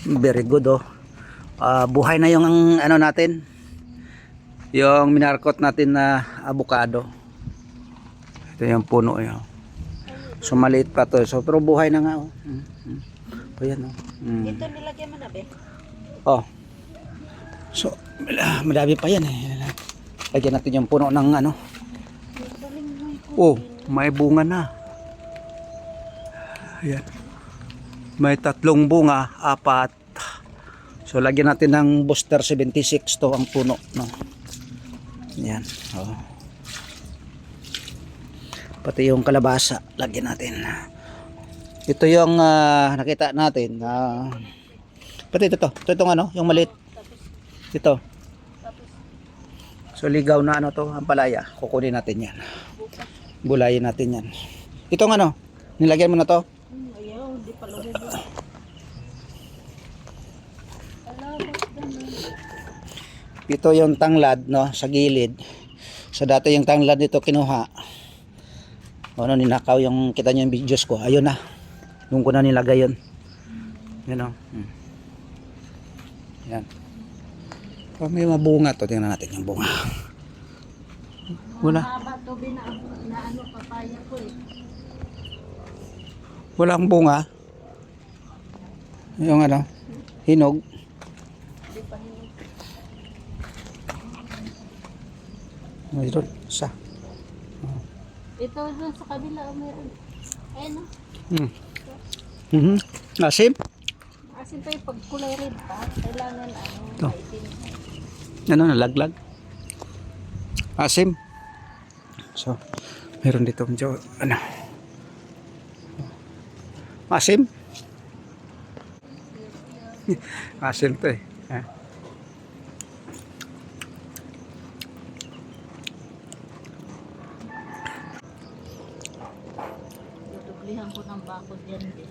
Very good oh. Buhay na yung ano natin, yung minarkot natin na avocado. Ito yung puno yun. So maliit pa to, so pero buhay na nga oh. Ayan oh. Ito nilagyan mo na be. Oh. So madami pa yan eh. Lagyan natin yung puno ng ano. Oh, may bunga na. Ayan. May 3 bunga, 4. So lagyan natin ng booster 76 to ang puno, no. Yan. Oh. Pati yung kalabasa lagyan natin. Ito yung nakita natin. Pati ito to. Itong ano, yung maliit. Ito. So ligaw na ano to, ang palaya. Kukunin natin yan. Bulayin natin yan. Itong ano, nilagyan mo na to. Ayaw, hindi pa lumubog. Ito yung tanglad no, sa gilid. So dati yung tanglad dito kinuha. Ano, ninakaw yung kita niyo yung videos ko. Ayun na. Doon ko na nilagay yun. Yan o. Yan. Oh, may mabunga to. Tingnan natin yung bunga. Wala. Mahaba to na ano papaya ko eh. Walang bunga. Yung ano, hinog. Mayroon isa. Ito dun sa kabila meron. Ayun Asim? Asin pa yung pagkulay red pa. Kailangan ano. Ito. Itim. Ano, nalaglag. Asim. So, meron dito medyo ano. Asim. Asim to eh. Dudublihan ko ng bakod yan din.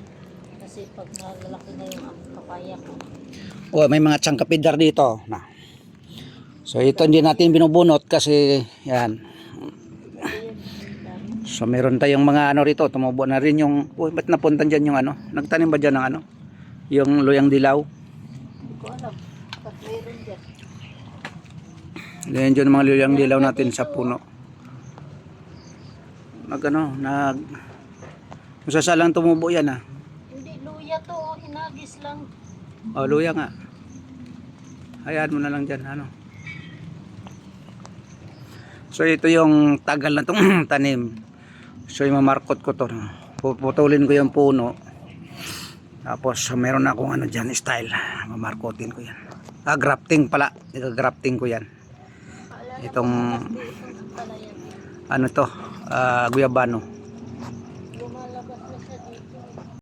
Kasi pag malalaki na yung papaya ko. Oh, may mga tsangkapidar dito. Na. So ito hindi natin binubunot kasi yan. So meron tayong mga ano rito, tumubo na rin yung, uy, ba't napunta dyan yung ano? Nagtanim ba dyan ng ano? Yung luyang dilaw? Hindi ko alam. Ba't meron dyan? Yan dyan mga luyang dilaw natin sa puno. Masasalang tumubo yan ah. Hindi, luya to. Hinagis lang. Oh, luya nga. Hayaan mo na lang dyan, ano. So ito yung tagal na itong tanim. So imamarkot ko to. Puputulin ko yung puno. Tapos meron akong ano dyan, style. Mamarkotin ko yan. Grafting pala. Grafting ko yan. Itong ano to, guyabano.